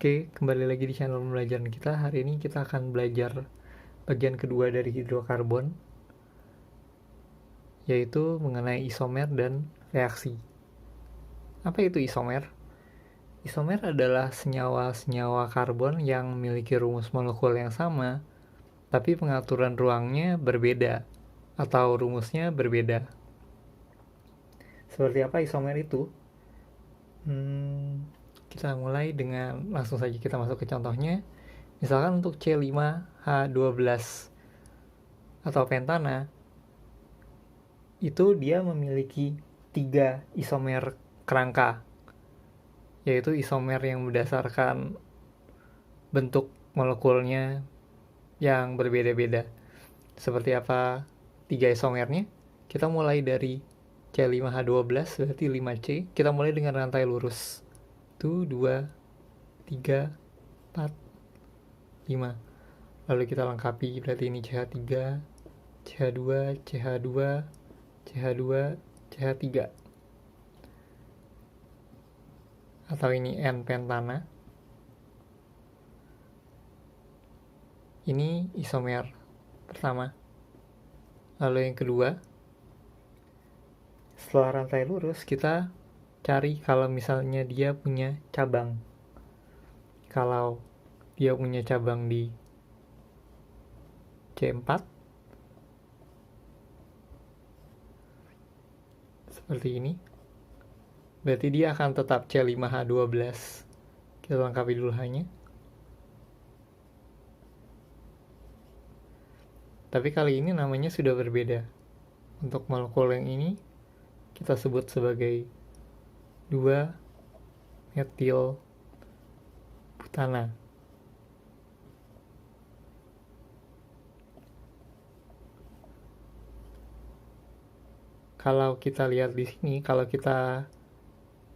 Oke, kembali lagi di channel pembelajaran kita. Hari ini kita akan belajar bagian kedua dari hidrokarbon, yaitu mengenai isomer dan reaksi. Apa itu isomer? Isomer adalah senyawa-senyawa karbon yang memiliki rumus molekul yang sama, tapi pengaturan ruangnya berbeda, atau rumusnya berbeda. Seperti apa isomer itu? Kita mulai dengan langsung saja kita masuk ke contohnya. Misalkan untuk C5H12 atau pentana, itu dia memiliki 3 isomer kerangka, yaitu isomer yang berdasarkan bentuk molekulnya yang berbeda-beda. Seperti apa 3 isomernya? Kita mulai dari C5H12, berarti 5C. Kita mulai dengan rantai lurus. 1, 2, 3, 4, 5. Lalu kita lengkapi, berarti ini CH3, CH2, CH2, CH2, CH3. Atau ini N-pentana. Ini isomer pertama. Lalu yang kedua, setelah rantai lurus, kita cari kalau misalnya dia punya cabang. Kalau dia punya cabang di C4, seperti ini, berarti dia akan tetap C5H12. Kita lengkapi dulu hanya. Tapi kali ini namanya sudah berbeda. Untuk molekul yang ini kita sebut sebagai 2-metil butana. Kalau kita lihat di sini, kalau kita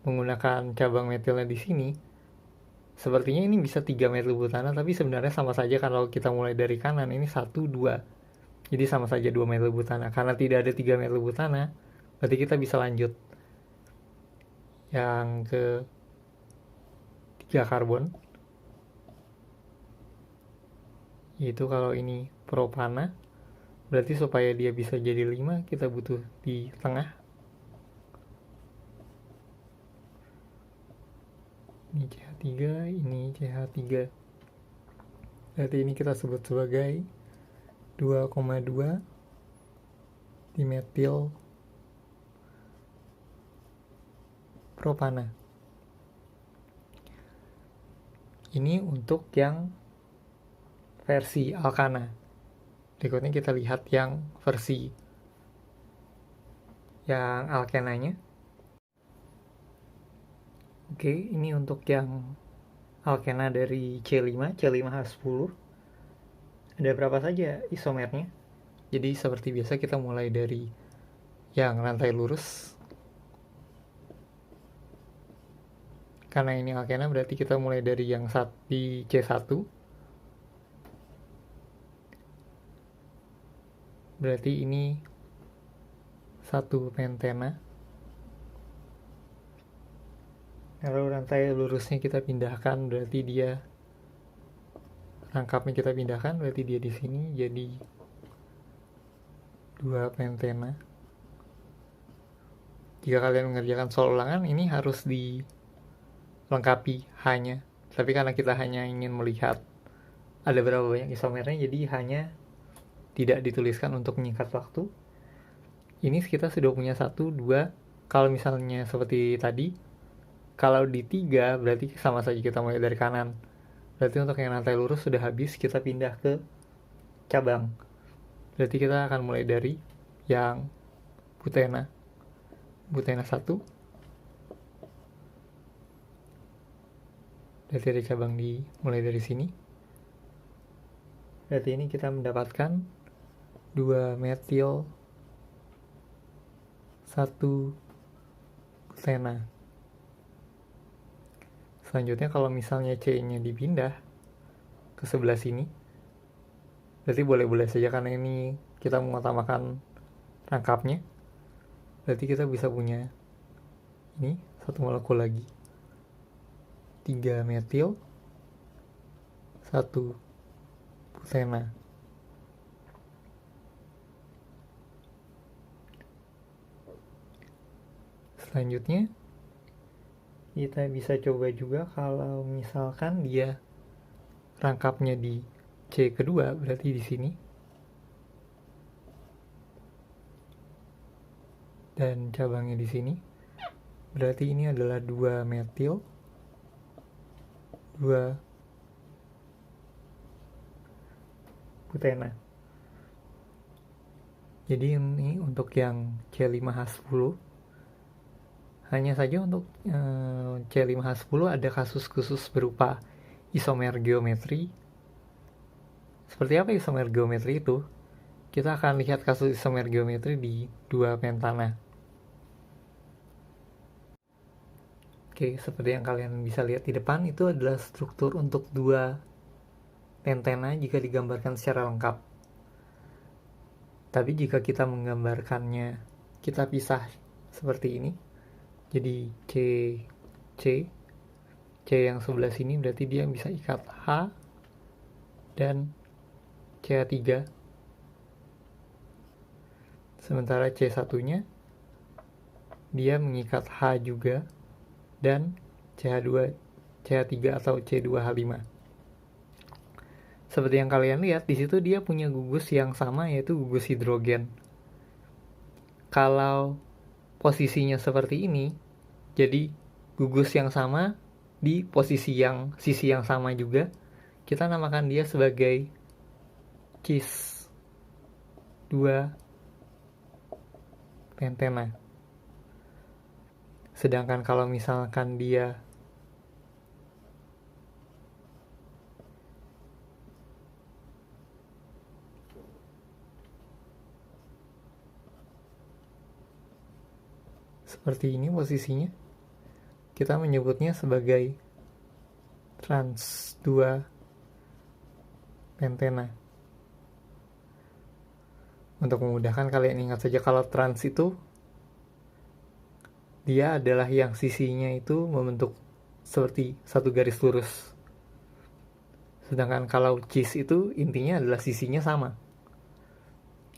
menggunakan cabang metilnya di sini, sepertinya ini bisa 3 metil butana, tapi sebenarnya sama saja kalau kita mulai dari kanan. Ini 1, 2. Jadi sama saja 2 metil butana. Karena tidak ada 3 metil butana, berarti kita bisa lanjut yang ke 3 karbon, yaitu kalau ini propana, berarti supaya dia bisa jadi 5, kita butuh di tengah. Ini CH3, ini CH3. Berarti ini kita sebut sebagai 2,2 dimetil propana. Ini untuk yang versi alkana. Berikutnya kita lihat yang versi yang alkenanya. Oke, ini untuk yang alkena dari C5, C5H10. Ada berapa saja isomernya? Jadi seperti biasa kita mulai dari yang rantai lurus. Karena ini alkena berarti kita mulai dari yang di C1. Berarti ini 1 pentena. Kalau rantai lurusnya kita pindahkan, berarti dia rangkapnya kita pindahkan, berarti dia di sini jadi 2 pentena. Jika kalian mengerjakan soal ulangan, ini harus dilengkapi hanya. Tapi karena kita hanya ingin melihat ada berapa banyak isomernya, jadi hanya tidak dituliskan untuk menyingkat waktu. Ini kita sudah punya 1, 2. Kalau misalnya seperti tadi, kalau di 3 berarti sama saja kita mulai dari kanan. Berarti untuk yang rantai lurus sudah habis, kita pindah ke cabang. Berarti kita akan mulai dari yang butena. Butena 1. Berarti ada cabang mulai dari sini. Berarti ini kita mendapatkan 2 metil 1 butena. Selanjutnya kalau misalnya C-nya dipindah ke sebelah sini, berarti boleh-boleh saja karena ini kita mengutamakan rangkapnya. Berarti kita bisa punya ini 1 molekul lagi, 3 metil 1 butena. Selanjutnya kita bisa coba juga kalau misalkan dia rangkapnya di C kedua, berarti di sini. Dan cabangnya di sini. Berarti ini adalah 2 metil 2 butena. Jadi ini untuk yang C5H10. Hanya saja untuk C5H10 ada kasus khusus berupa isomer geometri. Seperti apa isomer geometri itu? Kita akan lihat kasus isomer geometri di 2 pentana. Oke, seperti yang kalian bisa lihat di depan, itu adalah struktur untuk 2 pentana jika digambarkan secara lengkap. Tapi jika kita menggambarkannya, kita pisah seperti ini. Jadi C yang sebelah sini berarti dia bisa ikat H dan CH3. Sementara C1-nya dia mengikat H juga dan CH3 atau C2H5. Seperti yang kalian lihat, di situ dia punya gugus yang sama, yaitu gugus hidrogen. Kalau posisinya seperti ini, jadi gugus yang sama di sisi yang sama juga, kita namakan dia sebagai cis 2 pentena. Sedangkan kalau misalkan dia seperti ini posisinya, kita menyebutnya sebagai trans 2 pentena. Untuk memudahkan kalian ingat saja kalau trans itu dia adalah yang sisinya itu membentuk seperti satu garis lurus. Sedangkan kalau cis itu intinya adalah sisinya sama.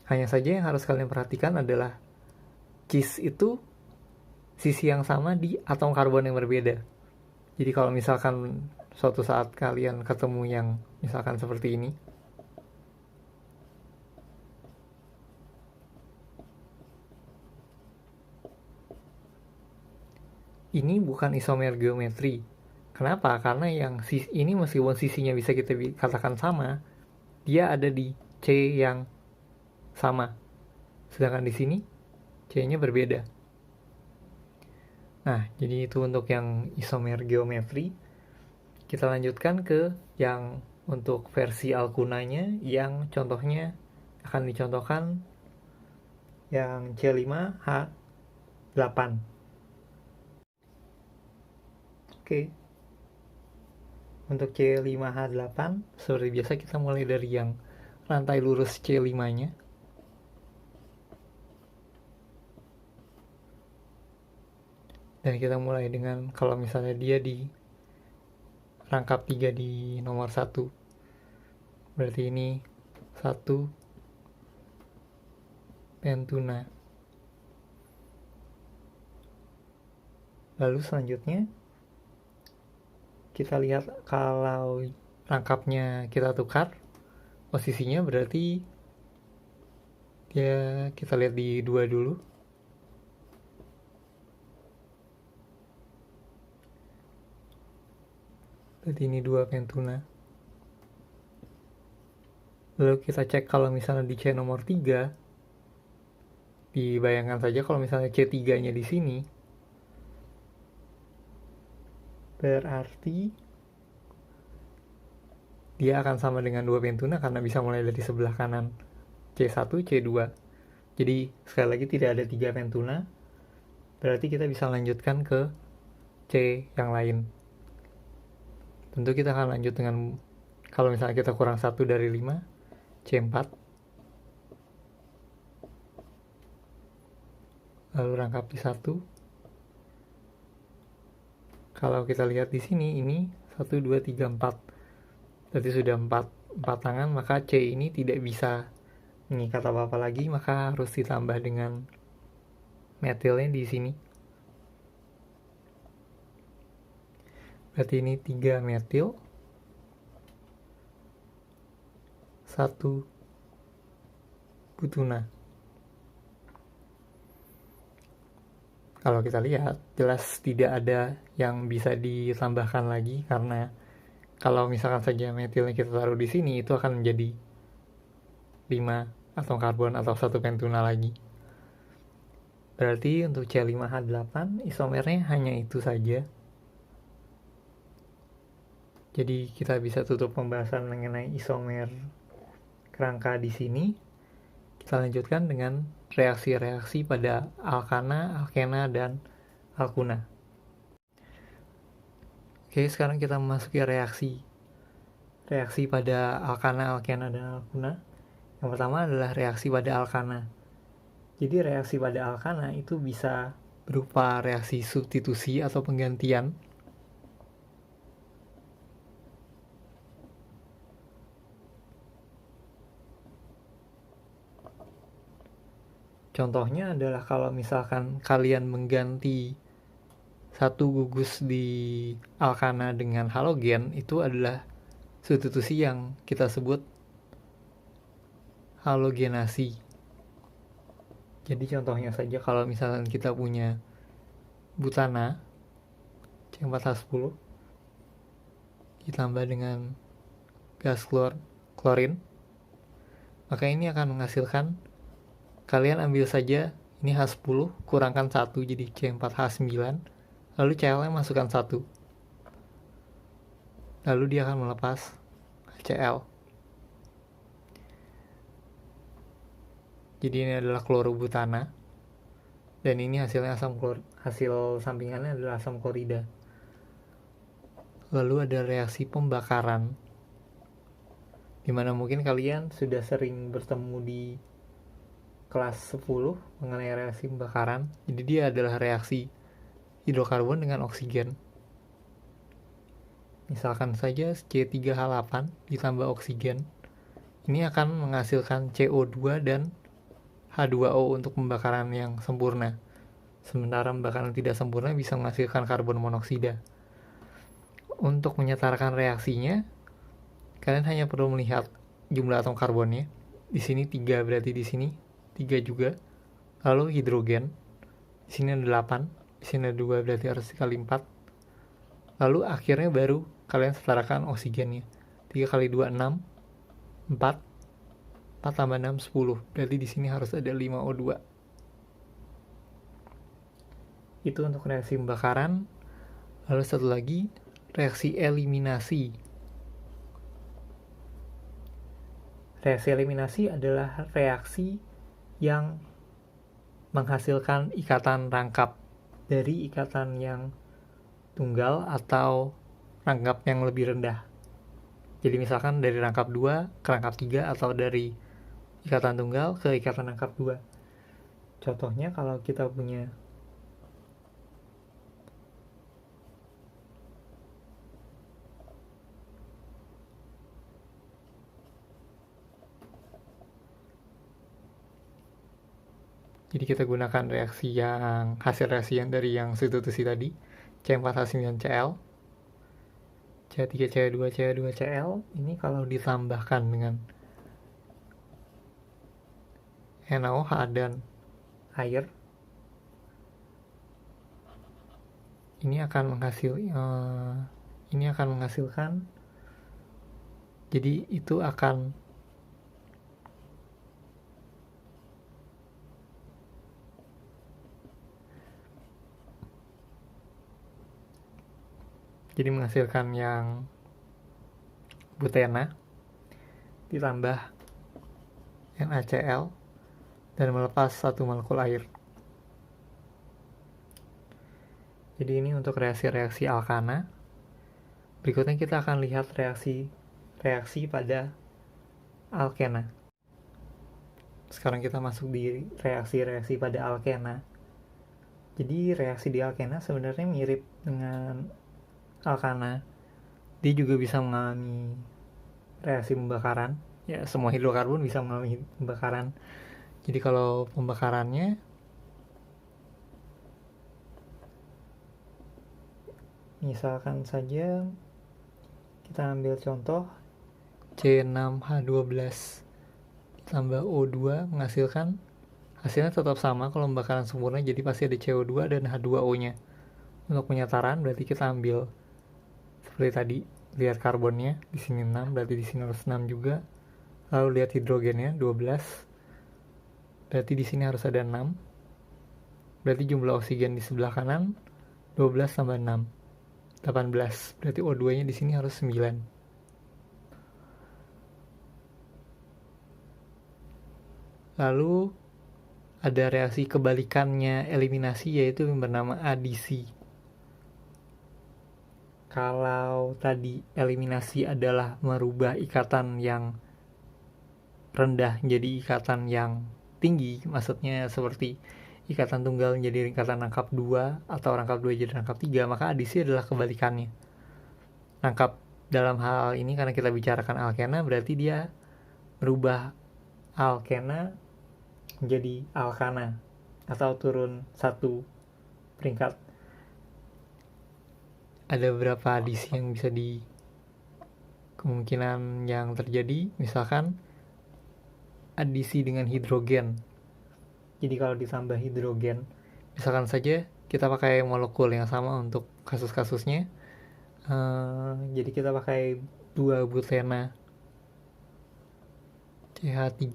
Hanya saja yang harus kalian perhatikan adalah cis itu sisi yang sama di atom karbon yang berbeda. Jadi kalau misalkan suatu saat kalian ketemu yang misalkan seperti ini bukan isomer geometri. Kenapa? Karena yang ini meskipun sisinya bisa kita katakan sama, dia ada di C yang sama. Sedangkan di sini C-nya berbeda. Nah, jadi itu untuk yang isomer geometri. Kita lanjutkan ke yang untuk versi alkunanya, yang contohnya akan dicontohkan yang C5H8. Oke. Untuk C5H8, seperti biasa kita mulai dari yang rantai lurus C5-nya. Dan kita mulai dengan kalau misalnya dia di rangkap 3 di nomor 1. Berarti ini 1 pentuna. Lalu selanjutnya kita lihat kalau rangkapnya kita tukar posisinya, berarti dia kita lihat di 2 dulu. Berarti ini 2 pentuna. Lalu kita cek kalau misalnya di C nomor 3, dibayangkan saja kalau misalnya C3-nya di sini, berarti dia akan sama dengan 2 pentuna karena bisa mulai dari sebelah kanan C1, C2. Jadi sekali lagi tidak ada 3 pentuna, berarti kita bisa lanjutkan ke C yang lain. Tentu kita akan lanjut dengan kalau misalnya kita kurang 1 dari 5, C4. Lalu rangkap di 1. Kalau kita lihat di sini, ini 1, 2, 3, 4. Berarti sudah 4 tangan, maka C ini tidak bisa mengikat apa-apa lagi, maka harus ditambah dengan metilnya di sini. Berarti ini 3 metil, 1 butuna. Kalau kita lihat, jelas tidak ada yang bisa ditambahkan lagi, karena kalau misalkan saja metilnya kita taruh di sini, itu akan menjadi 5 atom karbon atau 1 pentuna lagi. Berarti untuk C5H8 isomernya hanya itu saja. Jadi kita bisa tutup pembahasan mengenai isomer kerangka di sini. Kita lanjutkan dengan reaksi-reaksi pada alkana, alkena, dan alkuna. Oke, sekarang kita memasuki reaksi pada alkana, alkena, dan alkuna. Yang pertama adalah reaksi pada alkana. Jadi reaksi pada alkana itu bisa berupa reaksi substitusi atau penggantian. Contohnya adalah kalau misalkan kalian mengganti satu gugus di alkana dengan halogen, itu adalah substitusi yang kita sebut halogenasi. Jadi contohnya saja kalau misalkan kita punya butana C4H10 ditambah dengan gas klorin, maka ini akan menghasilkan, kalian ambil saja ini H10 kurangkan 1 jadi C4H9, lalu Cl-nya masukkan 1, lalu dia akan melepas HCl. Jadi ini adalah klorobutana, dan ini hasilnya hasil sampingannya adalah asam klorida. Lalu ada reaksi pembakaran, dimana mungkin kalian sudah sering bertemu di kelas 10 mengenai reaksi pembakaran. Jadi dia adalah reaksi hidrokarbon dengan oksigen. Misalkan saja C3H8 ditambah oksigen, ini akan menghasilkan CO2 dan H2O untuk pembakaran yang sempurna. Sementara pembakaran tidak sempurna bisa menghasilkan karbon monoksida. Untuk menyetarakan reaksinya, kalian hanya perlu melihat jumlah atom karbonnya. Di sini 3, berarti di sini 3 juga. Lalu hidrogen, di sini ada 8, di sini ada 2, berarti harus dikali 4. Lalu akhirnya baru kalian setarakan oksigennya. 3 kali 2 6, 4 tambah 6 10. Berarti di sini harus ada 5O2. Itu untuk reaksi pembakaran. Lalu satu lagi, reaksi eliminasi. Reaksi eliminasi adalah reaksi yang menghasilkan ikatan rangkap dari ikatan yang tunggal atau rangkap yang lebih rendah. Jadi misalkan dari rangkap 2 ke rangkap 3, atau dari ikatan tunggal ke ikatan rangkap 2. Contohnya kalau kita punya jadi kita gunakan reaksi yang hasil reaksi yang dari yang substitusi tadi, C4H9Cl, C3Cl2Cl2Cl, ini kalau ditambahkan dengan NaOH dan air, ini akan menghasilkan, jadi itu akan menghasilkan yang butena ditambah NaCl dan melepas 1 molekul air. Jadi ini untuk reaksi-reaksi alkana. Berikutnya kita akan lihat reaksi pada alkena. Sekarang kita masuk di reaksi-reaksi pada alkena. Jadi reaksi di alkena sebenarnya mirip dengan alkana. Dia juga bisa mengalami reaksi pembakaran. Ya, semua hidrokarbon bisa mengalami pembakaran. Jadi kalau pembakarannya misalkan saja kita ambil contoh C6H12 tambah O2 menghasilkan, hasilnya tetap sama kalau pembakaran sempurna, jadi pasti ada CO2 dan H2O nya. Untuk penyetaran berarti kita ambil seperti tadi, lihat karbonnya di sini 6, berarti di sini harus 6 juga. Lalu lihat hidrogennya 12, berarti di sini harus ada 6. Berarti jumlah oksigen di sebelah kanan 12 tambah 6 18, berarti O2 nya di sini harus 9. Lalu ada reaksi kebalikannya eliminasi, yaitu yang bernama adisi. Kalau tadi eliminasi adalah merubah ikatan yang rendah jadi ikatan yang tinggi, maksudnya seperti ikatan tunggal menjadi ikatan rangkap 2 atau rangkap 2 jadi rangkap 3, maka adisi adalah kebalikannya. Rangkap dalam hal ini karena kita bicarakan alkena, berarti dia merubah alkena menjadi alkana atau turun satu peringkat. Ada beberapa adisi yang bisa di kemungkinan yang terjadi, misalkan adisi dengan hidrogen. Jadi kalau ditambah hidrogen, misalkan saja kita pakai molekul yang sama untuk kasus-kasusnya, jadi kita pakai 2 butena CH3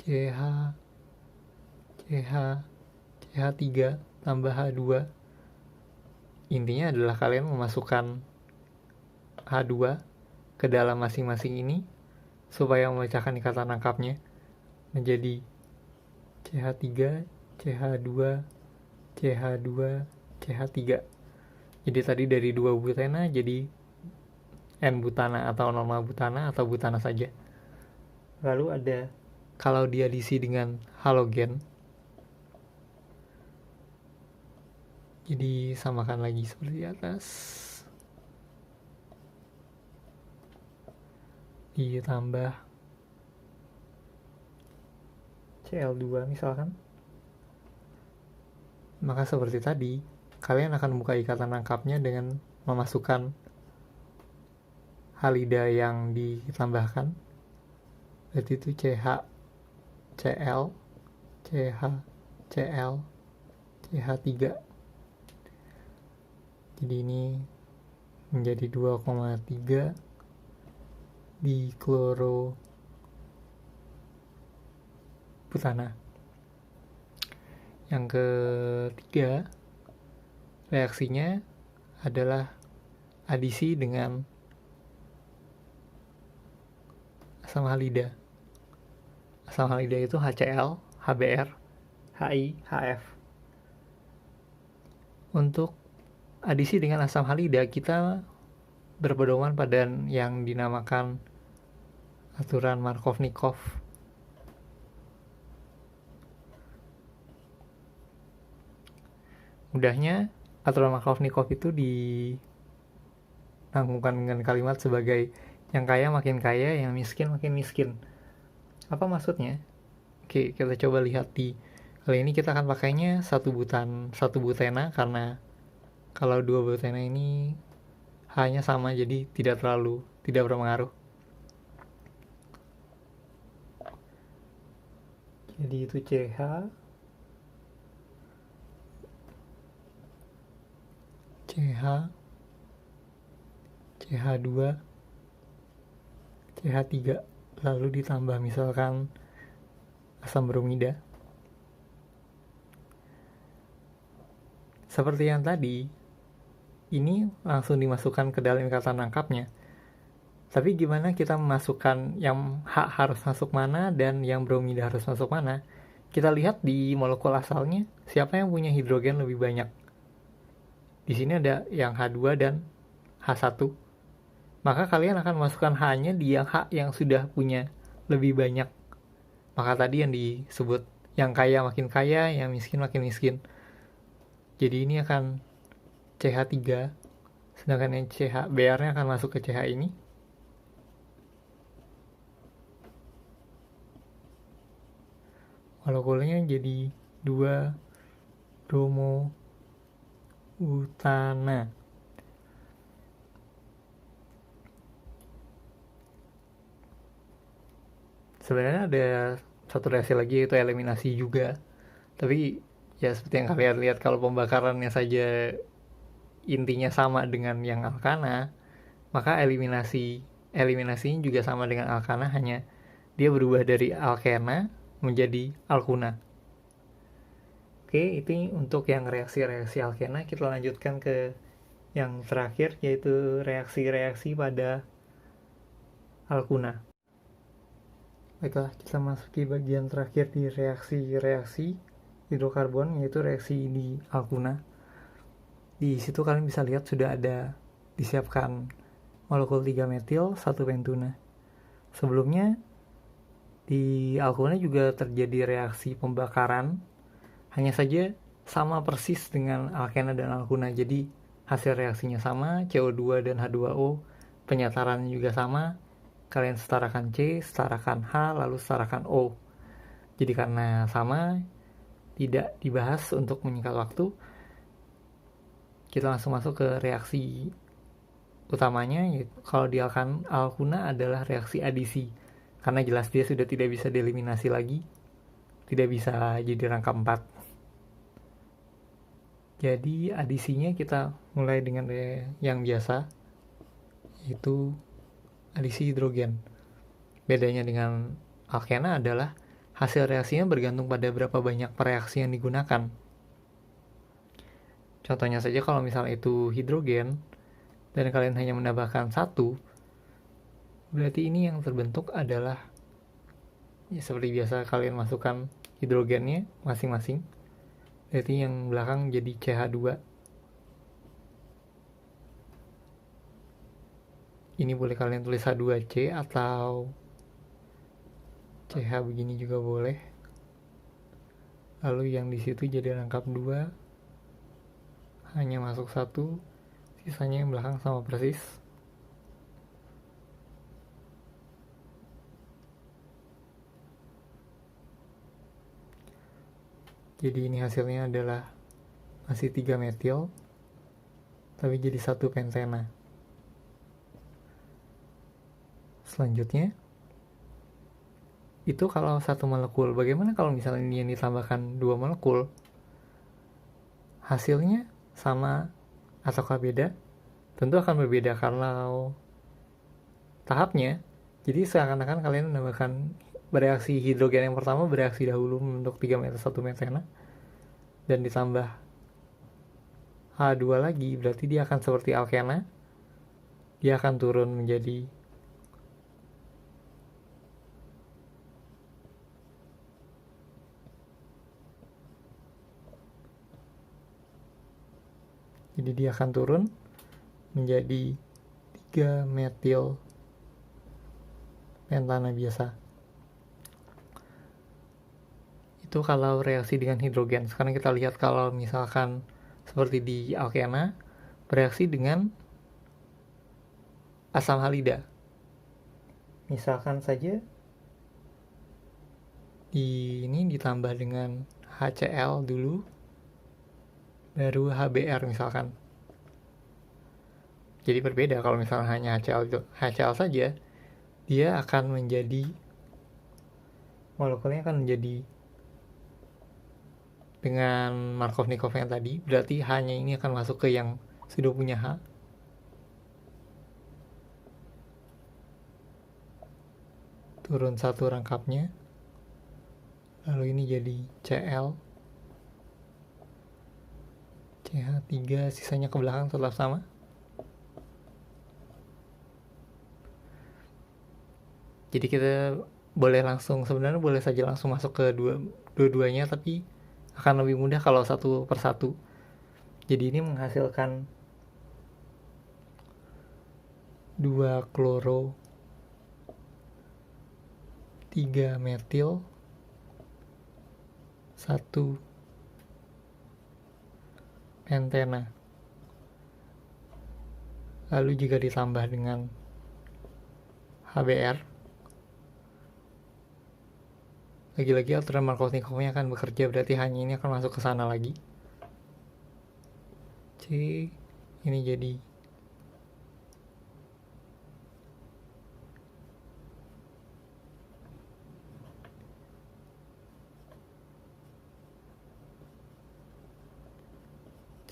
CH3 tambah H2. Intinya adalah kalian memasukkan H2 ke dalam masing-masing ini supaya memecahkan ikatan rangkapnya menjadi CH3, CH2, CH2, CH3. Jadi tadi dari 2 butena jadi N-butana atau normal butana atau butana saja. Lalu ada kalau dia diisi dengan halogen, jadi samakan lagi seperti di atas, ditambah Cl2 misalkan, maka seperti tadi kalian akan membuka ikatan rangkapnya dengan memasukkan halida yang ditambahkan, berarti itu CH, Cl, CH, Cl, CH3. Jadi ini menjadi 2,3 di kloro butana. Yang ketiga, reaksinya adalah adisi dengan asam halida. Asam halida itu HCl, HBr, HI, HF. Untuk adisi dengan asam halida, kita berpedoman pada yang dinamakan aturan Markovnikov. Mudahnya, aturan Markovnikov itu ditanggungan dengan kalimat sebagai yang kaya makin kaya, yang miskin makin miskin. Apa maksudnya? Oke, kita coba lihat di kali ini kita akan pakainya satu butena, karena kalau 2 butena ini hanya sama, jadi tidak berpengaruh. Jadi itu CH, CH2, CH3, lalu ditambah misalkan asam bromida. Seperti yang tadi, ini langsung dimasukkan ke dalam ikatan rangkapnya. Tapi gimana kita memasukkan yang H harus masuk mana dan yang bromida harus masuk mana? Kita lihat di molekul asalnya, siapa yang punya hidrogen lebih banyak. Di sini ada yang H2 dan H1. Maka kalian akan masukkan H-nya di yang H yang sudah punya lebih banyak. Maka tadi yang disebut yang kaya makin kaya, yang miskin makin miskin. Jadi ini akan CH3, sedangkan yang CH BR-nya akan masuk ke CH ini. molekulnya jadi 2 bromo butana. Sebenarnya ada satu reaksi lagi, yaitu eliminasi juga, tapi ya seperti yang kalian lihat, kalau pembakarannya saja intinya sama dengan yang alkana, maka eliminasinya juga sama dengan alkana, hanya dia berubah dari alkena menjadi alkuna. Oke, itu untuk yang reaksi-reaksi alkena. Kita lanjutkan ke yang terakhir, yaitu reaksi-reaksi pada alkuna. Baiklah, kita masuki bagian terakhir di reaksi-reaksi hidrokarbon, yaitu reaksi di alkuna. Di situ kalian bisa lihat sudah ada disiapkan molekul 3 metil 1 pentuna. Sebelumnya di alkuna juga terjadi reaksi pembakaran, hanya saja sama persis dengan alkena dan alkuna. Jadi hasil reaksinya sama, CO2 dan H2O, penyatarannya juga sama. Kalian setarakan C, setarakan H, lalu setarakan O. Jadi karena sama, tidak dibahas untuk menyingkat waktu, kita langsung masuk ke reaksi utamanya. Kalau di alkuna adalah reaksi adisi, karena jelas dia sudah tidak bisa dieliminasi lagi, tidak bisa jadi rangka 4. Jadi adisinya kita mulai dengan yang biasa, yaitu adisi hidrogen. Bedanya dengan alkena adalah hasil reaksinya bergantung pada berapa banyak reaksi yang digunakan. Contohnya saja, kalau misalnya itu hidrogen dan kalian hanya menambahkan 1, berarti ini yang terbentuk adalah ya seperti biasa, kalian masukkan hidrogennya masing-masing, berarti yang belakang jadi CH2. Ini boleh kalian tulis H2C atau CH begini juga boleh. Lalu yang di situ jadi rangkap 2, hanya masuk 1, sisanya yang belakang sama persis. Jadi ini hasilnya adalah masih 3 metil, tapi jadi 1 pentena. Selanjutnya, itu kalau 1 molekul. Bagaimana kalau misalnya ini yang ditambahkan 2 molekul? Hasilnya sama ataukah beda? Tentu akan berbeda kalau tahapnya. Jadi seakan-akan kalian menambahkan bereaksi hidrogen yang pertama bereaksi dahulu membentuk 3 metil 1 metana, dan ditambah H2 lagi, berarti dia akan seperti alkena, dia akan turun menjadi menjadi 3 metil pentana biasa. Itu kalau reaksi dengan hidrogen. Sekarang kita lihat kalau misalkan seperti di alkena, bereaksi dengan asam halida. Misalkan saja ini ditambah dengan HCl dulu, baru HBr misalkan. Jadi berbeda kalau misalnya hanya HCl saja, dia akan menjadi, molekulnya akan menjadi dengan Markovnikov yang tadi, berarti H-nya ini akan masuk ke yang sudah punya H. Turun 1 rangkapnya, lalu ini jadi Cl, CH3, sisanya ke belakang tetap sama. Jadi kita sebenarnya boleh saja langsung masuk ke dua-duanya, tapi akan lebih mudah kalau 1 per 1. Jadi ini menghasilkan 2 kloro, 3 metil, 1 pentena. Lalu jika ditambah dengan HBr, lagi-lagi aturan Markovnikovnya akan bekerja, berarti hanya ini akan masuk ke sana lagi. C ini jadi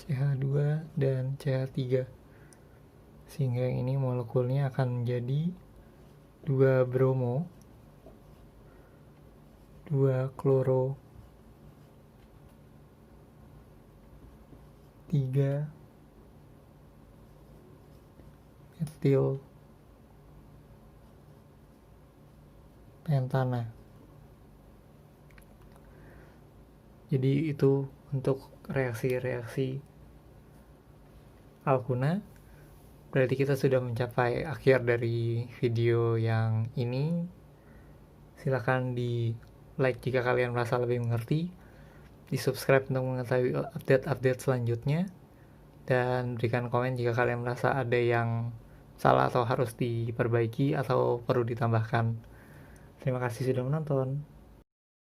CH2 dan CH3, sehingga yang ini molekulnya akan menjadi 2 bromo, 2 kloro, 3 metil pentana. Jadi itu untuk reaksi-reaksi alkuna. Berarti kita sudah mencapai akhir dari video yang ini. Silakan di like jika kalian merasa lebih mengerti, di subscribe untuk mengetahui update-update selanjutnya, dan berikan komen jika kalian merasa ada yang salah atau harus diperbaiki atau perlu ditambahkan. Terima kasih sudah menonton.